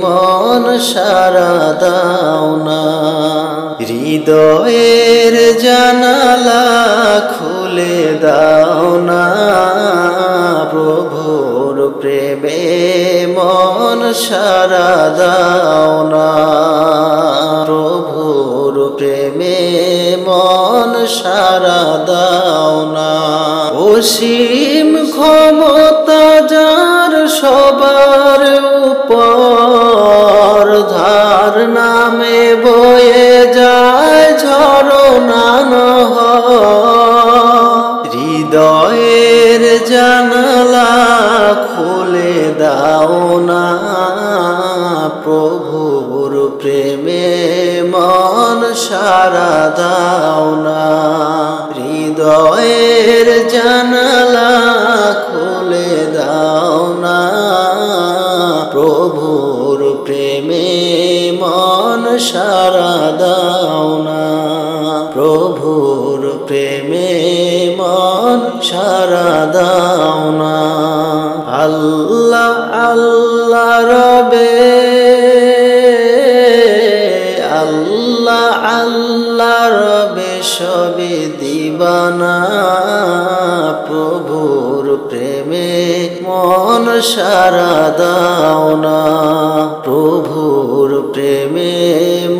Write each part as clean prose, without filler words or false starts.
মন সারা দাও না। হৃদয়ের জানালা খুলে দাও না, প্রভুর প্রেমে মন সারা দাও না। প্রভুর প্রেমে মন সারা দাও না। অসীম ক্ষমতা যার সবার উপর, ধার নামে বয়ে যায় ঝরনা নহর। হৃদয়ের জানালা খুলে দাও না, প্রভুর প্রেমে মন সারা দাও না। হৃদয়ের জানালা খুলে দাও না, প্রভুর প্রেমে মন সারা দাও না। প্রভুর প্রেমে মন সারা দাও না। আল্লাহ আল্লাহ রবে, আল্লাহ আল্লাহ রবে সবে দিবানা, প্রভুর প্রেমে মন সারা দাও না। প্রভুর প্রেমে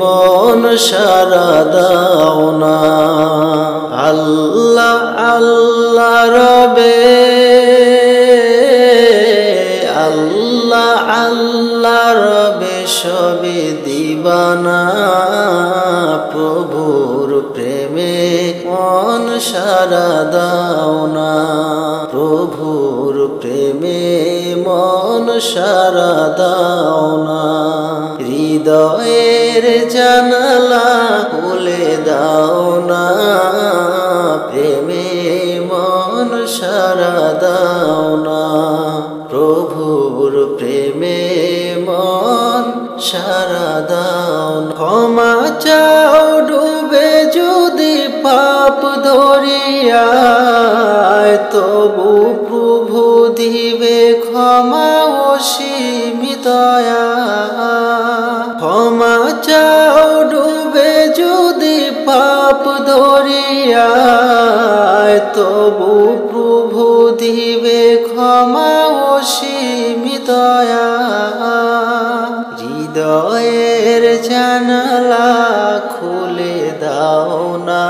মন সারা দাও না। আল্লাহ আল্লাহ রবে, আল্লাহ আল্লাহ রবে সবে দিবানা, প্রভুর প্রেমে মন সারা দাও না। প্রভুর প্রেমে মন সারা দাও না। হৃদয়ের জানালা খুলে দাও না, প্রেমে মন সারা দাও না। প্রভুর প্রেমে মন সারা দাও না। ক্ষমা চাও ডুবে যদি পাপ দরিয়ায়, তবু প্রভু দিবে ক্ষমা অসীমিত দয়া। ক্ষমা চাও ডুবে যদি পাপ দরিয়ায়, তবু প্রভু দিবে ক্ষমা অসীমিত দয়া। হৃদয়ের জানালা খুলে দাও না,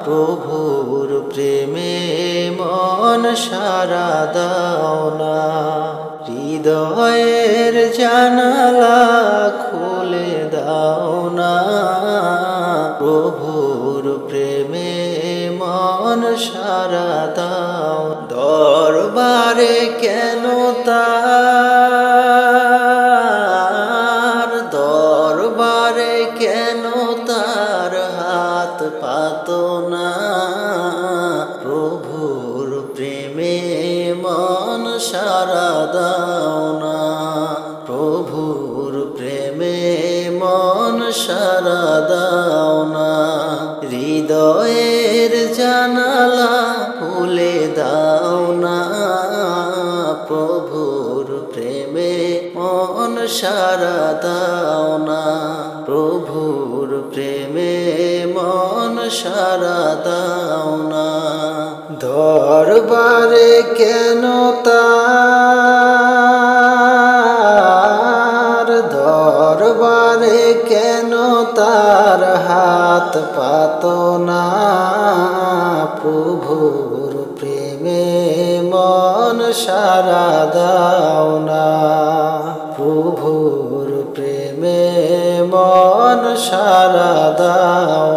প্রভুর প্রেমে মন সারা দাও না। হৃদয়ের জানালা খুলে দাও না, প্রভুর প্রেমে মন সারা দাও। দরবারে কেন তার, দরবারে কেন তার হাত পাতো না, প্রভুর প্রেমে মন সারা দাও না। প্রভুর প্রেমে মন সারা দাও না। হৃদয়ের জানালা খুলে দাও না, প্রভুর প্রেমে মন সারা দাও না। প্রভুর প্রেমে মন সারা দাও না। দরবারে কেন তার, দরবারে কেন তার হাত পাতো না, প্রভুর প্রেমে মন সারা দাও না। প্রভুর প্রেমে মন সারা দাও